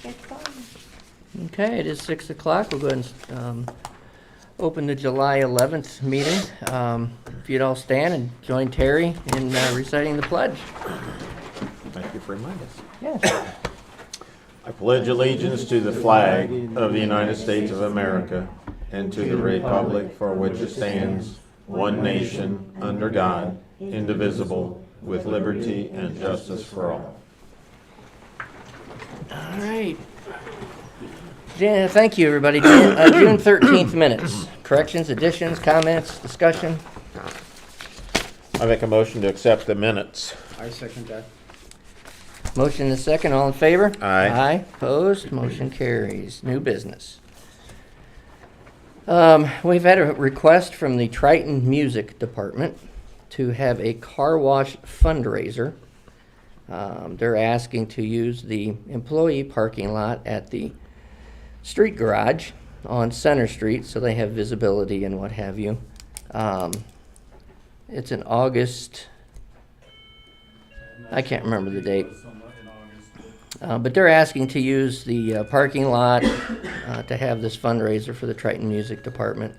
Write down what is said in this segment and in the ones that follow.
get going. Okay, it is 6 o'clock. We'll go ahead and open the July 11th meeting. If you'd all stand and join Terry in reciting the pledge. Thank you for reminding us. Yes. I pledge allegiance to the flag of the United States of America and to the republic for which it stands, one nation, under God, indivisible, with liberty and justice for all. All right. Yeah, thank you, everybody. June 13th minutes. Corrections, additions, comments, discussion. I make a motion to accept the minutes. I second that. Motion and a second. All in favor? Aye. Aye. Opposed? Motion carries. New business. We've had a request from the Triton Music Department to have a car wash fundraiser. They're asking to use the employee parking lot at the street garage on Center Street so they have visibility and what have you. It's in August. I can't remember the date. But they're asking to use the parking lot to have this fundraiser for the Triton Music Department.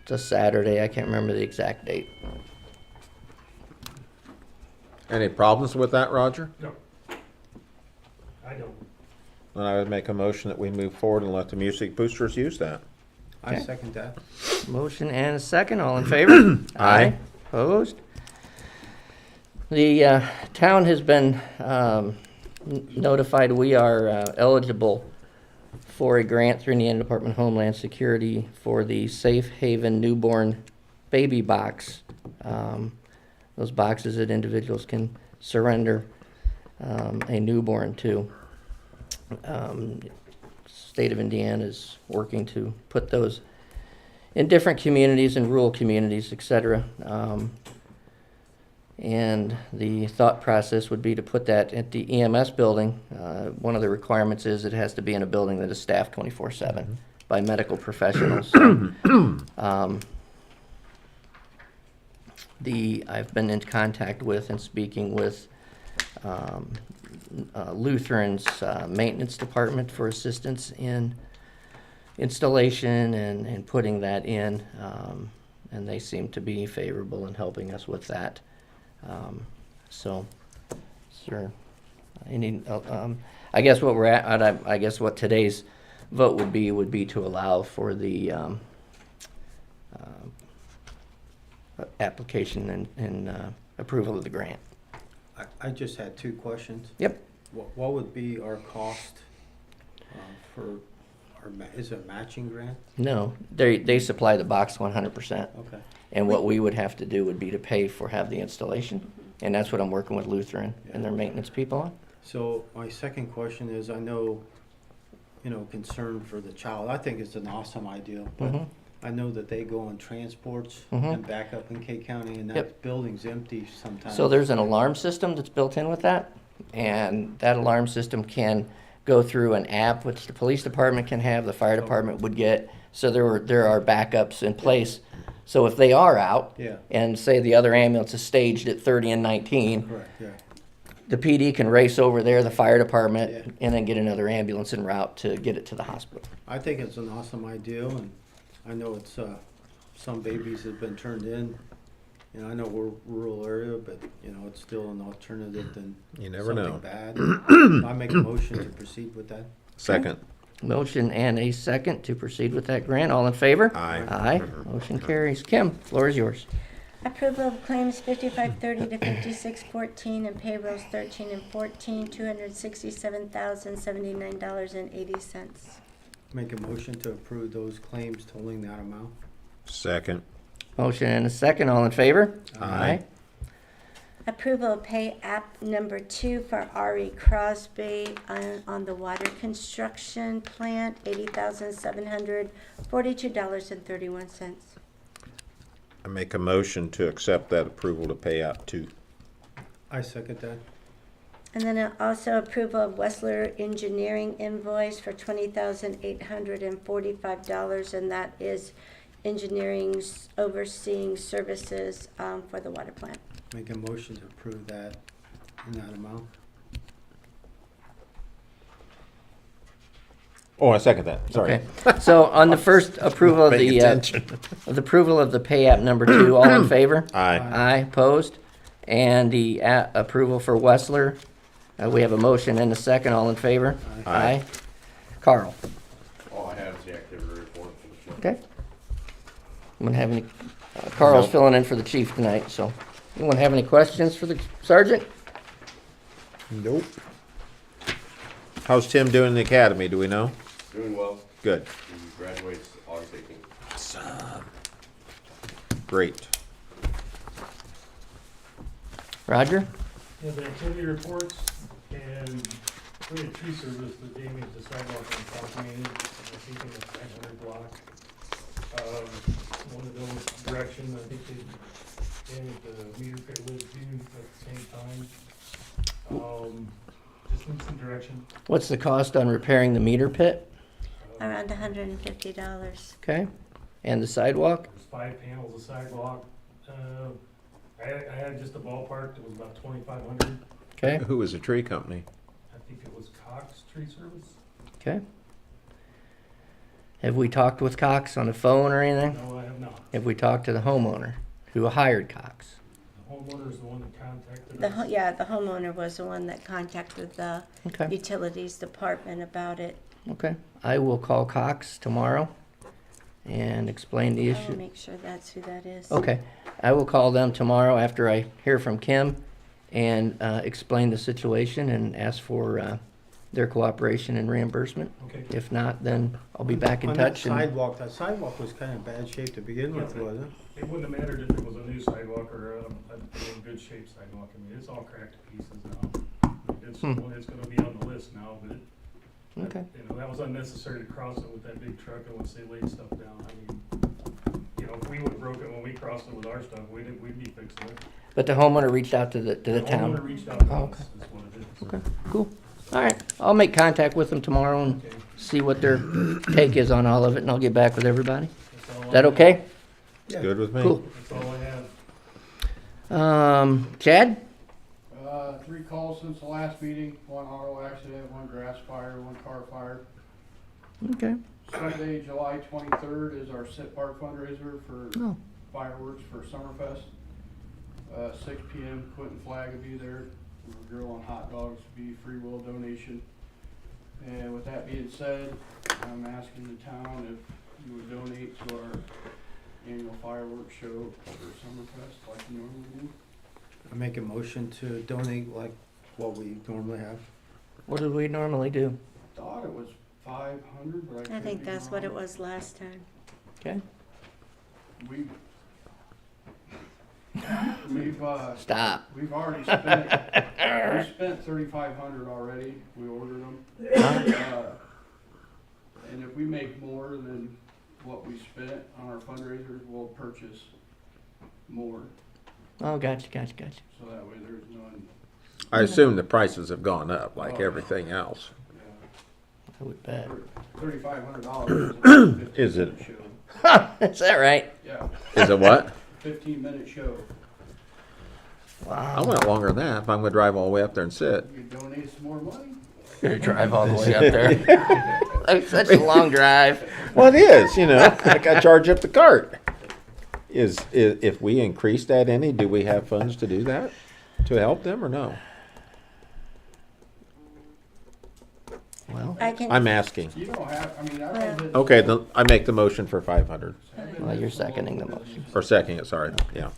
It's a Saturday. I can't remember the exact date. Any problems with that, Roger? No. I don't. Then I would make a motion that we move forward and let the music boosters use that. I Okay. second that. Motion and a second. All in favor? Aye. Opposed? The town has been notified we are eligible for a grant through the Indiana Department of Homeland Security for the Safe Haven Newborn Baby Box. Those boxes that individuals can surrender a newborn to. State of Indiana is working to put those in different communities and rural communities, etc. And the thought process would be to put that at the EMS building. One of the requirements is it has to be in a building that is staffed 24/7 by medical professionals. I've been in contact with and speaking with Lutheran's maintenance department for assistance in installation and putting that in, and they seem to be favorable in helping us with that. So, sir, I guess what we're at, I guess what today's vote would be to allow for the application and approval of the grant. I just had two questions. Yep. What would be our cost for our, is it a matching grant? No, they supply the box 100%. Okay. And what we would have to do would be to pay for have the installation. And that's what I'm working with Lutheran and their maintenance people on. So my second question is, I know, concern for the child. I think it's an awesome idea, but Mhm. I know that they go on transports Mhm. and back up in K County, and that Yep. building's empty sometimes. So there's an alarm system that's built in with that. And that alarm system can go through an app, which the police department can have, the fire department would get. So there are backups in place. So if they are out, Yeah. and say the other ambulance is staged at 30 and 19, Correct, yeah. the PD can race over there, the fire department, Yeah. and then get another ambulance en route to get it to the hospital. I think it's an awesome idea, and I know it's, some babies have been turned in. I know we're rural area, but, it's still an alternative than You never know. something bad. I make a motion to proceed with that. Second. Motion and a second to proceed with that grant. All in favor? Aye. Aye. Motion carries. Kim, floor is yours. Approval of claims 5530 to 5614 and payrolls 13 and 14, $267,079.80. Make a motion to approve those claims totaling that amount. Second. Motion and a second. All in favor? Aye. Approval of pay app number 2 for R.E. Crosby on the water construction plant, $80,742.31. I make a motion to accept that approval to pay out to. I second that. And then also approval of Wessler Engineering invoice for $20,845, and that is engineering's overseeing services for the water plant. Make a motion to approve that in that amount. Oh, I second that, sorry. Okay. So on the first approval of Paying the, attention. of the approval of the pay app number 2, all in favor? Aye. Aye, opposed? And the approval for Wessler, we have a motion and a second, all in favor? Aye. Carl? All I have is the activity report for the show. Okay. Anyone have any, Carl's Nope. filling in for the chief tonight, so. Anyone have any questions for the sergeant? Nope. How's Tim doing in the academy, do we know? Doing well. Good. He graduates August 18th. Great. Roger? Yeah, the activity reports and for the tree service, the damage to sidewalk on South Main, I think in the 500 block. One of those directions, I think they damaged the meter pit lid too at the same time. Just need some direction. What's the cost on repairing the meter pit? Around $150. Okay. And the sidewalk? There's 5 panels of sidewalk. I had just a ballpark, it was about 2,500. Okay, Who was the tree company? I think it was Cox Tree Service. okay. Have we talked with Cox on the phone or anything? No, I have not. Have we talked to the homeowner who hired Cox? The homeowner's the one that contacted The, us. yeah, the homeowner was the one that contacted the Okay, utilities department about it. okay. I will call Cox tomorrow and explain the I'll issue. make sure that's who that is. Okay, I will call them tomorrow after I hear from Kim and explain the situation and ask for their cooperation and reimbursement. Okay. If not, then I'll be back in On touch. that sidewalk was kind of bad shape to begin with, Yeah. wasn't it? It wouldn't have mattered if it was a new sidewalk or a in good shape sidewalk. I mean, it's all cracked to pieces now. It's gonna be on the list now, but Okay, you know, that was unnecessary to cross it with that big truck and once they laid stuff down. I mean, you know, if we would've broke it when we crossed it with our stuff, we'd be fixing it. but the homeowner reached out to the The town. homeowner reached out to Oh, us, is what it is. Okay, cool. All right, I'll make contact with them tomorrow and Okay, see what their take is on all of it, and I'll get back with everybody. that's all Is that I okay? have. It's good with me. Cool. That's all I have. Chad? 3 calls since the last meeting, 1 auto accident, 1 grass fire, 1 car fire. Okay. Sunday, July 23rd is our Sit Park fundraiser for Oh. fireworks for Summerfest. 6 PM, Quentin Flag will be there. We're grilling hot dogs, be free will donation. And with that being said, I'm asking the town if you would donate to our annual fireworks show for Summerfest like you normally do. I make a motion to donate like what we normally have. What did we normally do? Thought it was 500, but I I could think be that's what it wrong. was last time. Okay. We've Stop. we've already spent we spent 3,500 already. We ordered them, and if we make more than what we spent on our fundraisers, we'll purchase more. Oh, gotcha. So that way there's none. I assume the prices have gone up like everything else. I would bet. $3,500 Is it? 15-minute show. Is that right? Yeah, Is it what? 15-minute show. I Wow. went longer than that if I'm gonna drive all the way up there and sit. You donate some more money. Gonna drive all the way up there. It's such a long drive. Well, it is, you know, I gotta charge up the cart. Is, if we increase that any, do we have funds to do that? To help them or no? Well, I can, I'm asking. You don't have, I mean, I read that. Okay, then I make the motion for 500, well, you're seconding the motion. or second it, sorry, yeah.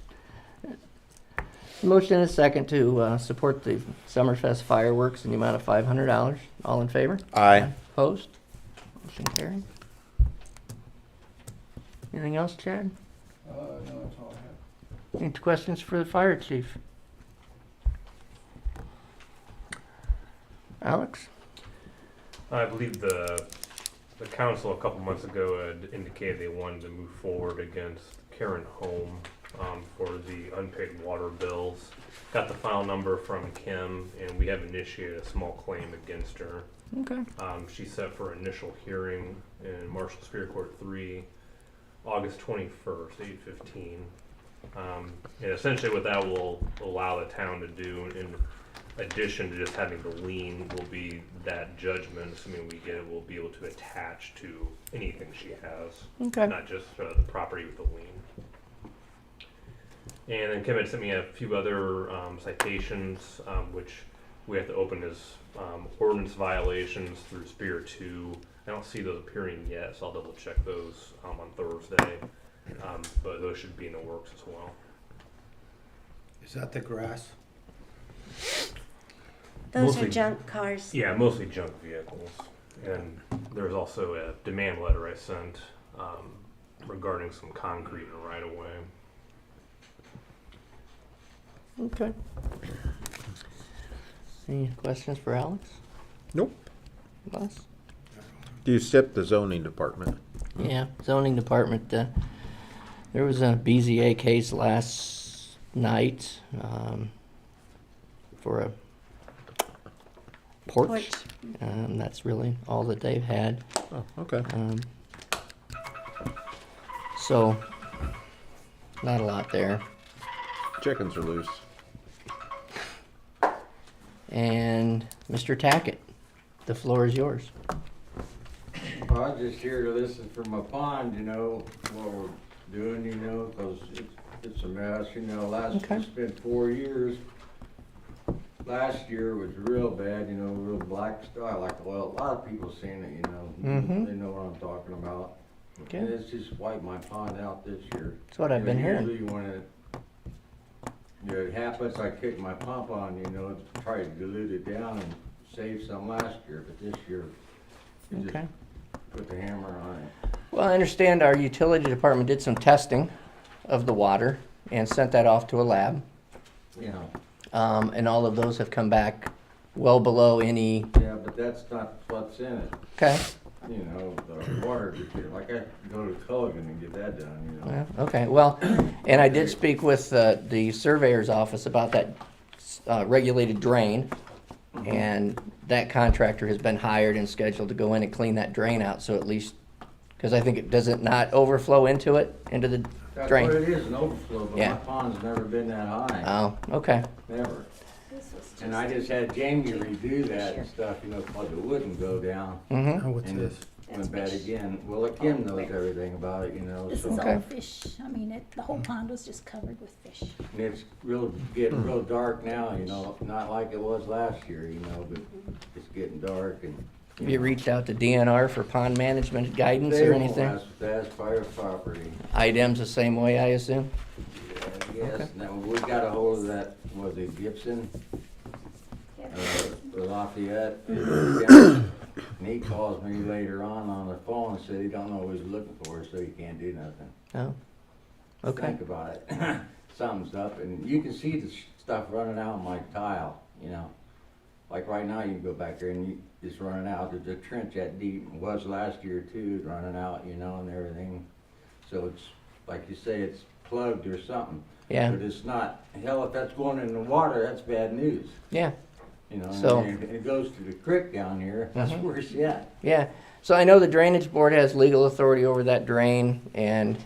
Motion and a second to support the Summerfest fireworks in the amount of $500. All in favor? Aye. Opposed? Motion carried. Anything else, Chad? No, that's all I have. Any questions for the fire chief? Alex? I believe the council a couple months ago had indicated they wanted to move forward against Karen Home for the unpaid water bills. Got the file number from Kim, and we have initiated a small claim against her. Okay. She's set for initial hearing in Marshall Superior Court 3, August 21st, 8:15. And essentially what that will allow the town to do, and addition to just having the lien will be that judgment, assuming we get it, we'll be able to attach to anything she has. Okay. Not just the property with the lien. And then Kevin sent me a few other citations, which we have to open as ordinance violations through Superior 2. I don't see those appearing yet, so I'll double check those on Thursday. But those should be in the works as well. Is that the grass? Those Mostly- are junk cars. Yeah, mostly junk vehicles. And there's also a demand letter I sent regarding some concrete in the right of way. Okay. Any questions for Alex? Nope. Les? Do you SIP the zoning department? Yeah, zoning department, there was a BZA case last night, for a porch. Porch. That's really all that they've had. Oh, okay. So, not a lot there. Chickens are loose. And Mr. Tackett, the floor is yours. Well, I'm just here to listen from my pond, you know, what we're doing, you know, 'cause it's a mess, you know, Okay. it's been 4 years. Last year was real bad, you know, real black stuff, like, well, a lot of people seen it, you know. Mhm. They know what I'm talking about. Okay. And it's just wiped my pond out this year. That's what I've been hearing. Usually when it happens, I kick my pump on, you know, to try to dilute it down and save some last year, but this year, it just Okay. put the hammer on it. Well, I understand our utility department did some testing of the water and sent that off to a lab. You know, And all of those have come back well below any, yeah, but that's not what's in it, okay, you know, the water, like I go to Culligan and get that done, you know. yeah, okay, well, and I did speak with the surveyor's office about that regulated drain, and that contractor has been hired and scheduled to go in and clean that drain out, so at least, because I think does it not overflow into it, into the That's drain? what it is, an overflow, but Yeah. my pond's never been that high, Oh, okay, never. And I just had Jamie redo that and stuff, you know, so it wouldn't go down, mm-hmm, Oh, what's and this? it went bad again. Well, Kim knows everything about it, you know, This so. is Okay. all fish. I mean, the whole pond was just covered with fish. And it's getting real dark now, you know, not like it was last year, you know, but it's getting dark and. have you reached out to DNR for pond management guidance They or won't anything? ask fire property. IDEM's the same way, I assume? Yes, now, we got a hold of that, was it Gibson? Lafayette. And he calls me later on the phone and said he don't know what he's looking for, so he can't do nothing. Oh, okay, Think about it. Something's up, and you can see the stuff running out on my tile, you know. Like right now, you can go back there and it's running out. There's a trench that deep, it was last year too, it's running out, you know, and everything. So it's, like you say, it's plugged or something. yeah, But it's not, hell, if that's going in the water, that's bad news, yeah. you know. So- And if it goes to the creek down here, that's Mhm. worse yet. Yeah, so I know the drainage board has legal authority over that drain, and,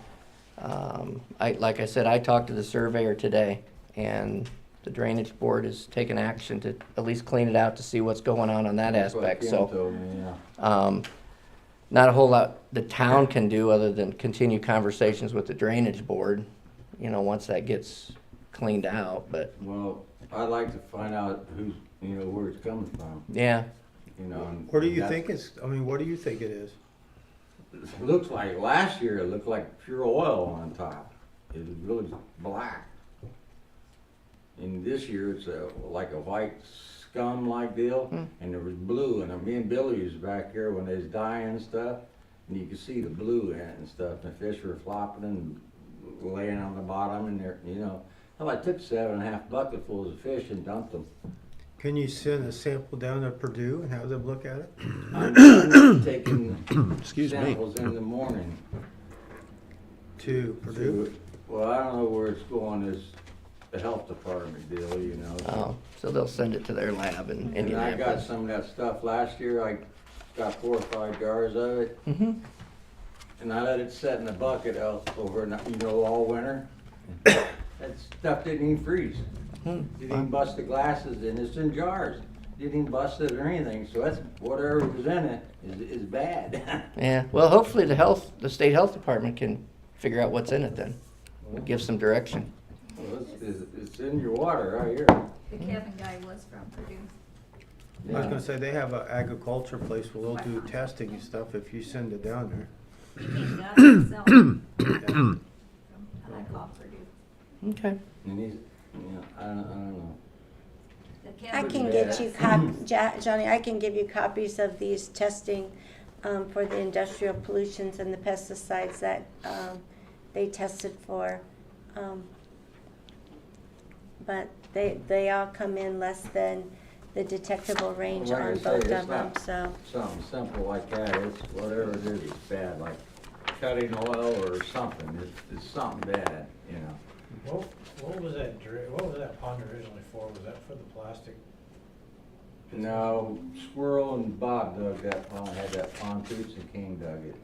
like I said, I talked to the surveyor today, and the drainage board has taken action to at least clean it out to see what's going on that That's what aspect, Kim so, told me, yeah. not a whole lot the town can do other than continue conversations with the drainage board, you know, once that gets cleaned out, but, Well, I'd like to find out who's, you know, where it's coming from, yeah, you know. and Where do you that's- think it's, I mean, what do you think it is? It looks like, last year, it looked like pure oil on top. It was really black. And this year, it's like a white scum-like deal, and there was blue, and me and Billy was back here when they was dying and stuff, and you could see the blue in it and stuff, and the fish were flopping and laying on the bottom, and they're, you know. Well, I took 7.5 bucketfuls of fish and dumped them. Can you send a sample down to Purdue and have them look at it? I'm taking Excuse me. samples in the morning. To Purdue? Well, I don't know where it's going, it's the health department deal, you know. oh, so they'll send it to their lab in And I got Indianapolis. some of that stuff last year, I got 4 or 5 jars of it, Mm-hmm, and I let it set in a bucket out over, you know, all winter. That stuff didn't even freeze. Didn't even bust the glasses, and it's in jars. Didn't even bust it or anything, so that's, whatever was in it is bad. Yeah, well, hopefully the state health department can figure out what's in it then. Give some direction. Well, it's in your water right here. The Kevin guy was from Purdue. I was gonna say, they have an agriculture place where they'll do testing and stuff if you send it down there. He came down himself from, I called Purdue. Okay. And he's, I don't know. The I Kevin can guy- get you Johnny, I can give you copies of these testing for the industrial pollutions and the pesticides that they tested for. But they all come in less than the detectable range Like I on say, both it's of them, not- so. Something simple like that, it's whatever it is, it's bad, like cutting oil or something, it's something bad, you know. What was that what was that pond originally for? Was that for the plastic? No, Squirrel and Bob dug that pond, had that pond, Toots and King dug it.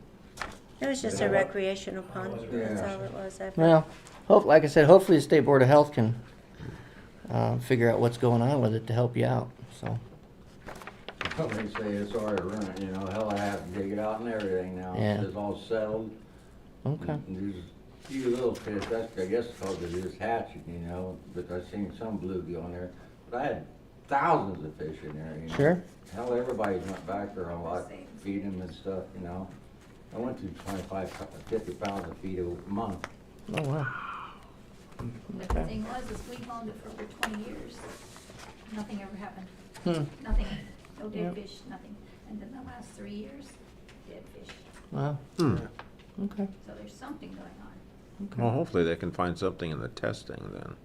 It was just a recreational pond, was it that's Yeah. all it was. Well, like I said, hopefully the State Board of Health can figure out what's going on with it to help you out, so. They say it's already ruined, you know, hell, I have to dig it out and everything now, Yeah. it's all settled. Okay. And there's a few little fish, that's, I guess because it is hatching, you know, but I seen some bluegie on there, but I had thousands of fish in there, you know. Sure. Hell, everybody's went back there a lot, feed them and stuff, you know. I went through 25, 50 pounds of feed a month. Oh, wow. But the thing was, is we've owned it for over 20 years. Nothing ever happened. Hmm. Nothing, no dead Yep. fish, nothing. And then the last 3 years, dead fish. Wow. Hmm. Okay. So there's something going on. Well, hopefully they can find something in the testing then.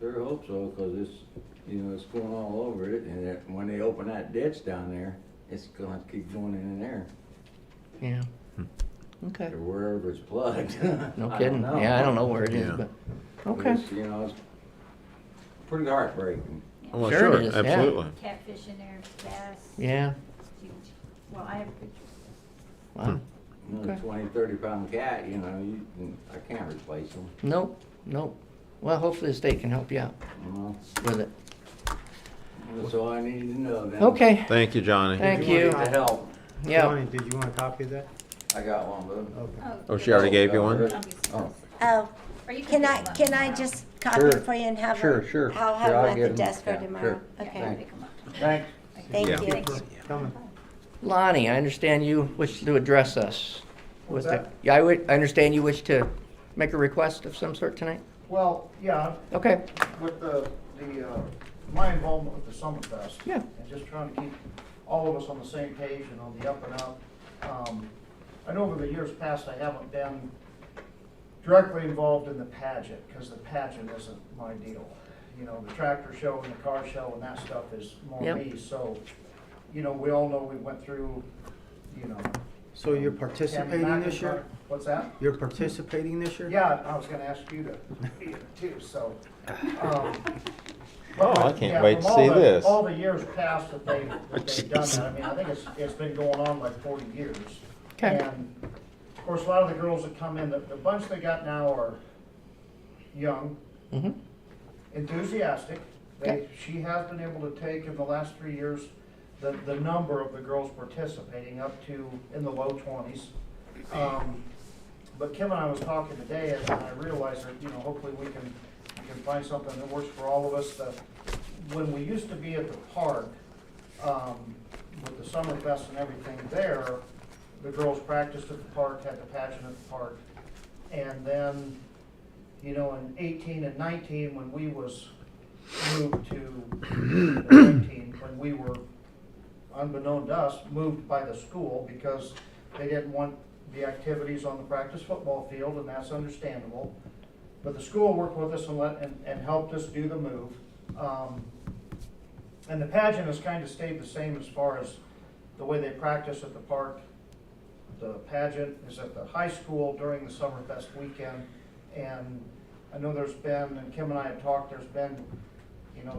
Sure hope so, cause it's, you know, it's going all over it, and when they open that ditch down there, it's gonna keep going in there, Yeah. Okay. or wherever it's plugged. No I kidding. don't know. Yeah, I don't know where it is, Yeah. but, But okay. it's, you know, it's pretty heartbreaking. Oh, well, Sure sure, it is, yeah. absolutely. Catfish in there, bass. Yeah. Huge. Well, I have pictures. Wow. You know, Okay. 20, 30-pound cat, you know, I can't replace them, Nope, nope. Well, hopefully the state can help you out you know. with it. That's all I needed to know then. Okay. Thank you, Johnny. Thank You you. want to help. Yeah. Johnny, did you want a copy of that? I got one, but. Okay. Oh, she already gave you one? Oh. Oh, Or you can I, pick 'em up can I tomorrow. just copy Sure. it for you and have Sure, them? sure. I'll have Sure, I'll them at get the 'em. desk for Yeah, tomorrow. sure. Yeah, Okay, pick 'em up. Thanks. thank Yeah. you. Coming. Lonnie, I understand you wish to address us. What's with the- that? Yeah, I understand you wish to make a request of some sort tonight? Well, yeah, Okay. with my involvement with the Summerfest. Yeah. And just trying to keep all of us on the same page and on the up and up. I know over the years past, I haven't been directly involved in the pageant, because the pageant isn't my deal. You know, the tractor show and the car show and that stuff is more Yep. me, so, you know, we all know we went through, you know. So you're Tammy participating this year? McIntyre. What's that? You're participating this year? Yeah, I was gonna ask you to be it too, so. Oh, I can't yeah, wait to from all see the- this. All the years past that they've done that, I mean, I think it's been going on like 40 years. Okay. And of course, a lot of the girls that come in, the bunch they got now are young, Mm-hmm. enthusiastic. She has been able to take in the last 3 years, the number of the girls participating up to in the low 20s. But Kim and I was talking today, and I realized that, you know, hopefully we can find something that works for all of us. When we used to be at the park, with the Summerfest and everything there, the girls practiced at the park, had the pageant at the park. And then, you know, in 18 and 19, when we was moved to 19, when we were, unbeknown to us, moved by the school because they didn't want the activities on the practice football field, and that's understandable. But the school worked with us and helped us do the move. And the pageant has kind of stayed the same as far as the way they practice at the park. The pageant is at the high school during the Summerfest weekend. And I know there's been, and Kim and I have talked, there's been, you know,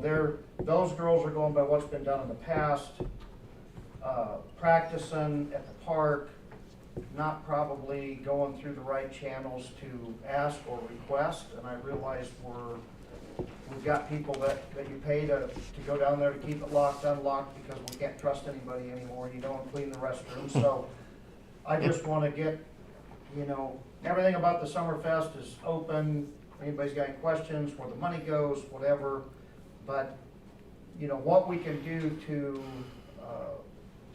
those girls are going by what's been done in the past, practicing at the park, not probably going through the right channels to ask or request. And I realize we're We've got people that you pay to go down there to keep it locked, unlocked, because we can't trust anybody anymore. You don't clean the restrooms, so I just wanna get, everything about the Summerfest is open. If anybody's got any questions, where the money goes, whatever. But, what we can do to,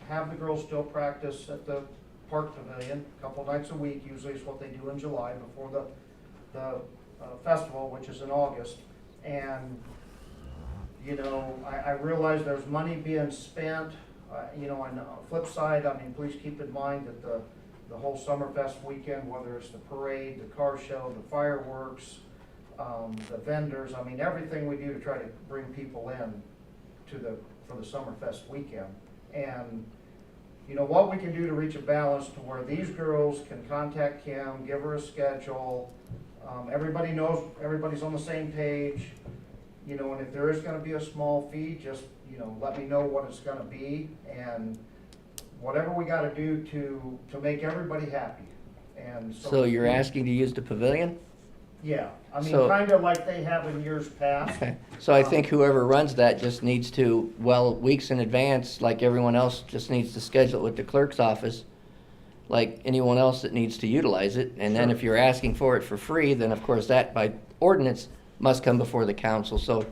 have the girls still practice at the Park Pavilion, a couple nights a week, usually is what they do in July before the festival, which is in August. And, I realize there's money being spent, on the flip side, please keep in mind that the whole Summerfest weekend, whether it's the parade, the car show, the fireworks, the vendors, everything we do to try to bring people in for the Summerfest weekend. And, what we can do to reach a balance to where these girls can contact Kim, give her a schedule, everybody knows, everybody's on the same page, and if there is gonna be a small fee, just, let me know what it's gonna be, and whatever we gotta do to make everybody happy. And So you're asking to use the pavilion? Yeah, So- kinda like they have in years past. Okay, so I think whoever runs that just needs to, weeks in advance, like everyone else, just needs to schedule it with the clerk's office, like anyone else that needs to utilize it. And then Sure. if you're asking for it for free, then of course that by ordinance must come before the council. So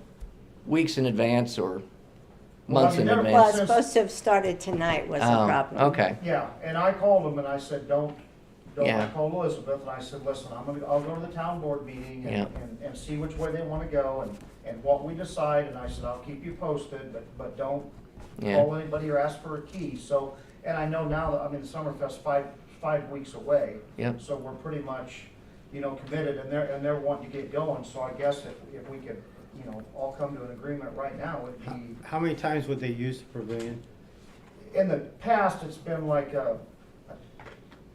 weeks in advance or Well, months in they're- Well, advance. it's supposed to have started tonight was the problem. Okay, Yeah, and I called them and I said, don't, Yeah. I called Elizabeth and I said, listen, I'll go to the town board meeting Yeah. and see which way they wanna go and what we decide, and I said, I'll keep you posted, but don't yeah, call anybody or ask for a key, so, and I know now that, the Summerfest five weeks away. Yep. So we're pretty much, committed, and they're wanting to get going, so I guess if we could, all come to an agreement right now, it'd be, How many times would they use the pavilion? in the past, it's been like a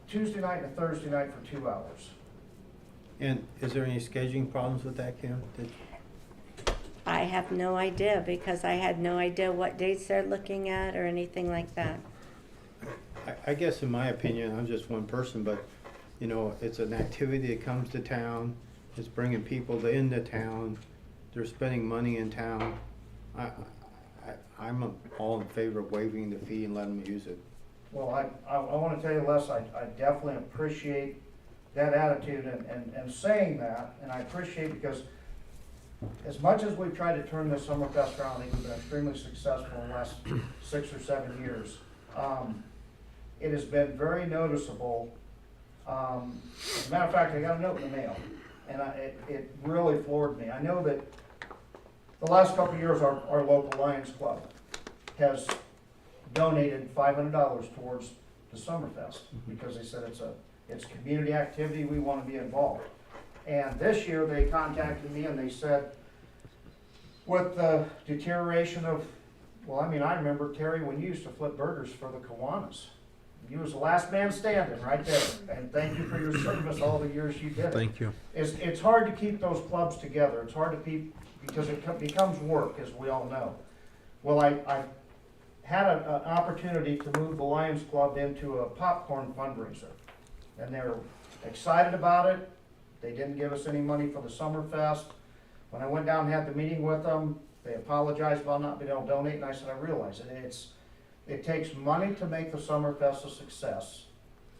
Tuesday night and a Thursday night for 2 hours. And is there any scheduling problems with that, Kim? I have no idea because I had no idea what dates they're looking at or anything like that. I guess in my opinion, I'm just one person, but, it's an activity that comes to town, it's bringing people into town, they're spending money in town. I'm all in favor of waiving the fee and letting them use it. Well, I want to tell you, Les, I definitely appreciate that attitude and saying that, and I appreciate because as much as we've tried to turn this Summerfest around, I think we've been extremely successful in the last 6 or 7 years. It has been very noticeable. As a matter of fact, I got a note in the mail, and it really floored me. I know that the last couple of years, our local Lions Club has donated $500 towards the Summerfest because they said it's a community activity, we want to be involved. And this year they contacted me and they said, with the deterioration of, I remember, Terry, when you used to flip burgers for the Kiwanis. You was the last man standing right there, and thank you for your service all the years you did it. Thank you. It's hard to keep those clubs together, it's hard to keep, because it becomes work, as we all know. Well, I had an opportunity to move the Lions Club into a popcorn fundraiser, and they're excited about it. They didn't give us any money for the Summerfest. When I went down and had the meeting with them, they apologized about not being able to donate, and I said, I realize it. It takes money to make the Summerfest a success,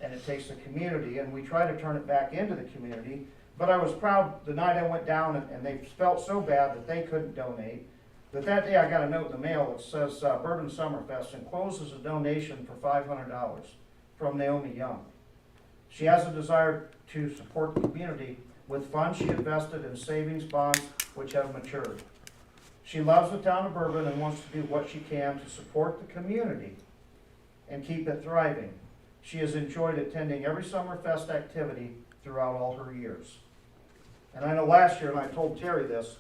and it takes the community, and we try to turn it back into the community. But I was proud the night I went down, and they felt so bad that they couldn't donate, that day I got a note in the mail that says Bourbon Summerfest encloses a donation for $500 from Naomi Young. She has a desire to support the community with funds she invested in savings bonds which have matured. She loves the town of Bourbon and wants to do what she can to support the community and keep it thriving. She has enjoyed attending every Summerfest activity throughout all her years. And I know last year, and I told Terry this,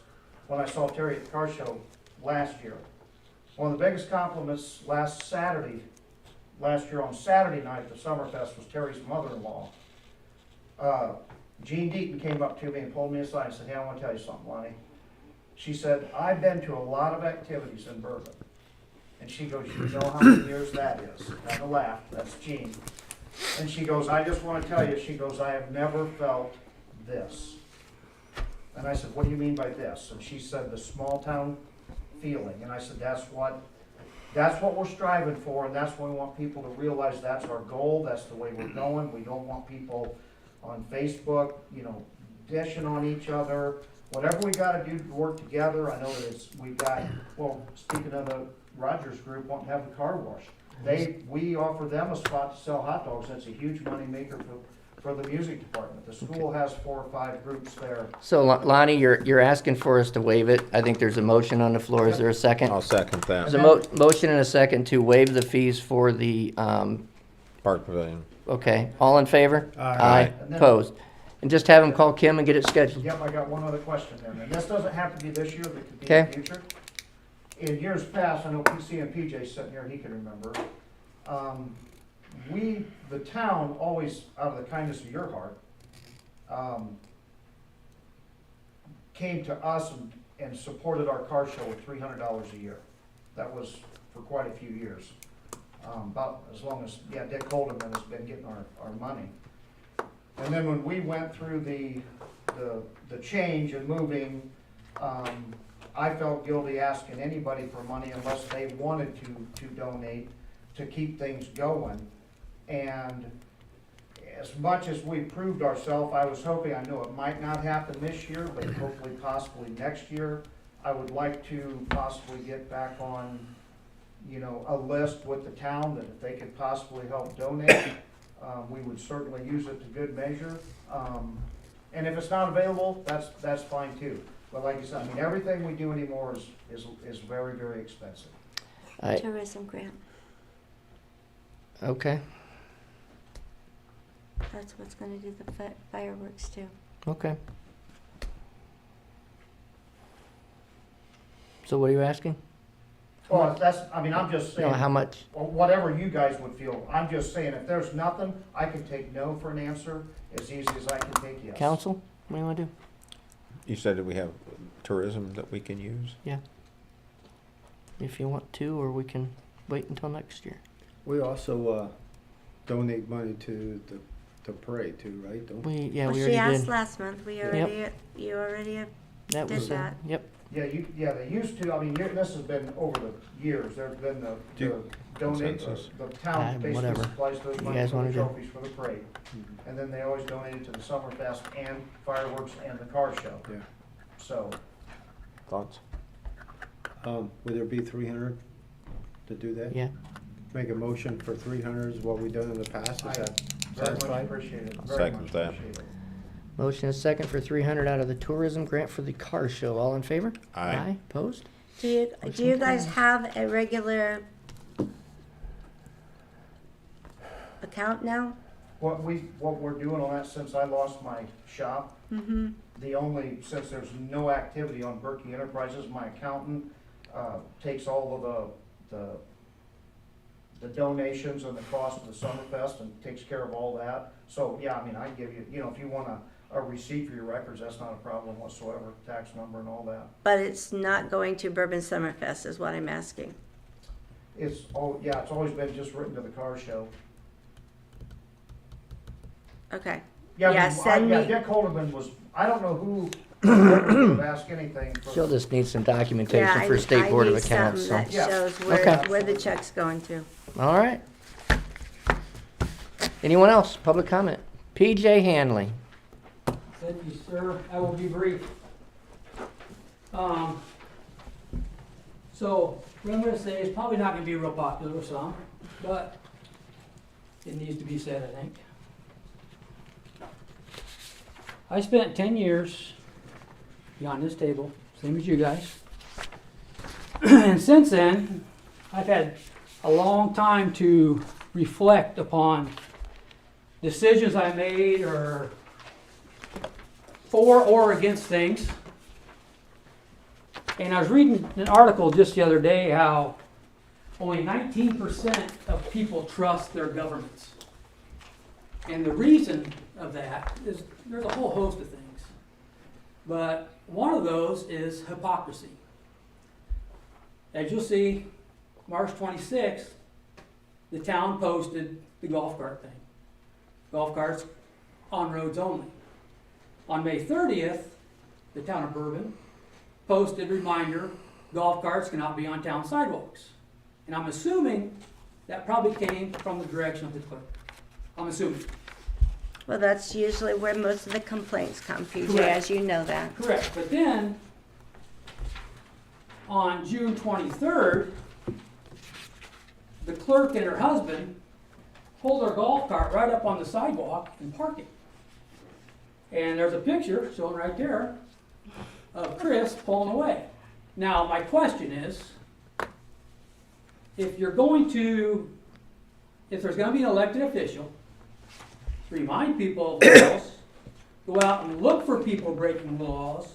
when I saw Terry at the car show last year, one of the biggest compliments last year on Saturday night at the Summerfest was Terry's mother-in-law. Jean Deaton came up to me and pulled me aside and said, hey, I want to tell you something, Lonnie. She said, I've been to a lot of activities in Bourbon. And she goes, you know how many years that is? And I laughed, that's Jean. And she goes, I just want to tell you, she goes, I have never felt this. And I said, what do you mean by this? And she said, the small town feeling. And I said, that's what we're striving for, and that's what we want people to realize that's our goal, that's the way we're going. We don't want people on Facebook, dishing on each other. Whatever we gotta do to work together, I know that speaking of the Rogers Group, wanting to have a car wash. We offer them a spot to sell hot dogs, that's a huge money maker for the music department. The school has 4 or 5 groups there. So Lonnie, you're asking for us to waive it. I think there's a motion on the floor. Is there a second? I'll second that. There's a motion and a second to waive the fees for the, Park Pavilion. okay, all in favor? Aye. And then- Opposed? And just have them call Kim and get it scheduled. Yep, I got one other question then, and this doesn't have to be this year, but it could be in Okay. the future. In years past, I know PC and PJ sitting here, he can remember, the town always, out of the kindness of your heart, came to us and supported our car show with $300 a year. That was for quite a few years, about as long as, Dick Holdeman has been getting our money. And then when we went through the change and moving, I felt guilty asking anybody for money unless they wanted to donate to keep things going. And as much as we proved ourselves, I was hoping, I know it might not happen this year, but hopefully possibly next year, I would like to possibly get back on, a list with the town that if they could possibly help donate, we would certainly use it to good measure. And if it's not available, that's fine too. But like I said, everything we do anymore is very, very expensive. Tourism grant, Okay, that's what's gonna do the fireworks too. okay. So what are you asking? Well, I'm just saying. How much? Or whatever you guys would feel. I'm just saying, if there's nothing, I can take no for an answer as easy as I can take yes. Council, what do you want to do? You said that we have tourism that we can use? Yeah. If you want to, or we can wait until next year. We also donate money to the parade too, right? Don't we? We Well, she already asked did. last month, you already That did was, that. yep. Yeah, they used to, this has been over the years, there's been the donate, Consensus. the town basically Whatever. supplies those You money guys for the wanna do? trophies for the parade. And then they always donated to the Summerfest and fireworks and the car show. Yeah. So, Thoughts? Would there be 300 to do that? Yeah. Make a motion for 300 is what we've done in the past. Is I that very much satisfied? appreciate it, I'll very second much that. appreciate it. Motion is second for 300 out of the tourism grant for the car show. All in favor? Aye. Opposed? Do you guys have a regular account now? What we're doing on that, since I lost my shop, Mm-hmm. since there's no activity on Berkey Enterprises, my accountant, takes all of the donations and the cost of the Summerfest and takes care of all that. So, yeah, I give you, if you want a receipt for your records, that's not a problem whatsoever, tax number and all that. But it's not going to Bourbon Summerfest is what I'm asking. It's always been just written to the car show. Okay. Yeah, Yeah, send me- Dick Holdeman was, I don't know who would ask anything for. She'll just need some documentation for State Board of Accounts. I need So. something that shows Okay. where the check's going to. All right. Anyone else? Public comment? PJ Hanley. Thank you, sir. I will be brief. So what I'm gonna say is probably not gonna be real popular with some, but it needs to be said, I think. I spent 10 years beyond this table, same as you guys. And since then, I've had a long time to reflect upon decisions I made or for or against things. And I was reading an article just the other day how only 19% of people trust their governments. And the reason of that is there's a whole host of things. But one of those is hypocrisy. As you'll see, March 26th, the town posted the golf cart thing. Golf carts on roads only. On May 30th, the town of Bourbon, posted reminder, golf carts cannot be on town sidewalks. And I'm assuming that probably came from the direction of the clerk. I'm assuming. Well, that's usually where most of the complaints come, PJ, Correct. as you know that. Correct, but then, on June 23rd, the clerk and her husband pulled their golf cart right up on the sidewalk and parked it. And there's a picture shown right there of Chris pulling away. Now, my question is, if there's going to be an elected official, remind people of the laws, go out and look for people breaking the laws,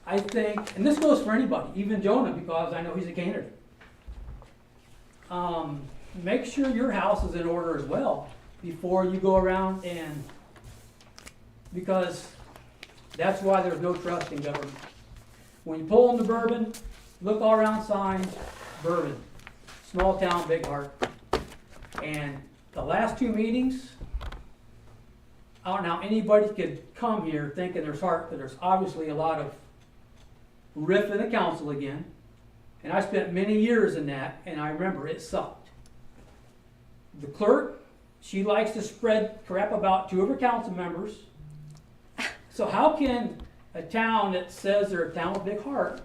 I think, and this goes for anybody, even Jonah, because I know he's a candidate. Make sure your house is in order as well before you go around and, because that's why there's no trust in government. When you pull into Bourbon, look all around signs, Bourbon, small town, big heart. And the last two meetings, I don't know how anybody could come here thinking there's heart, but there's obviously a lot of riff in the council again. And I spent many years in that, and I remember it sucked. The clerk, she likes to spread crap about two of her council members. So how can a town that says they're a town with a big heart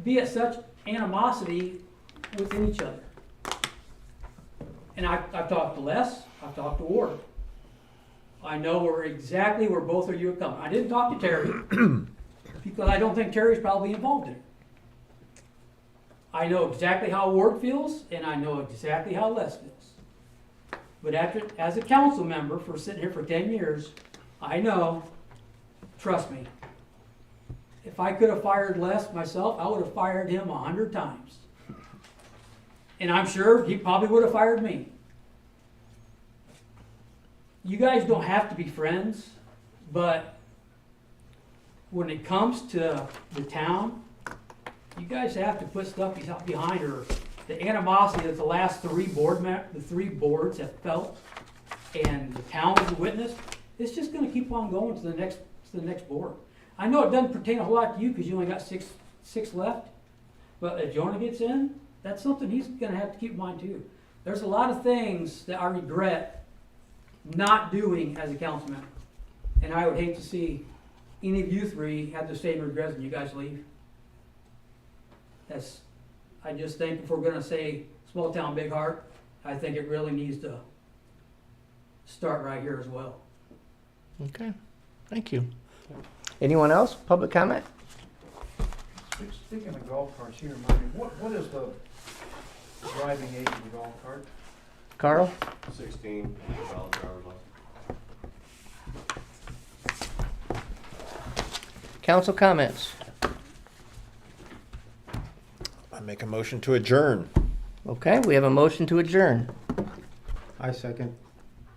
be at such animosity within each other? And I've talked to Les, I've talked to Ward. I know exactly where both of you are coming. I didn't talk to Terry because I don't think Terry's probably involved in it. I know exactly how Ward feels, and I know exactly how Les feels. But as a council member for sitting here for 10 years, I know, trust me, if I could have fired Les myself, I would have fired him 100 times. And I'm sure he probably would have fired me. You guys don't have to be friends, but when it comes to the town, you guys have to put stuff behind her. The animosity that the last the three boards have felt, and the town as a witness, it's just going to keep on going to the next board. I know it doesn't pertain a whole lot to you because you only got six left, but if Jonah gets in, that's something he's going to have to keep in mind too. There's a lot of things that I regret not doing as a council member, and I would hate to see any of you three have the same regrets when you guys leave. I just think if we're going to say small town, big heart, I think it really needs to start right here as well. Okay, thank you. Anyone else? Public comment? Speaking of golf carts, you remind me, what is the driving age of the golf cart? Carl? 16, valid driver's license. Council comments? I make a motion to adjourn. Okay, we have a motion to adjourn. I second.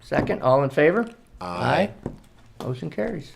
Second, all in favor? Motion carries.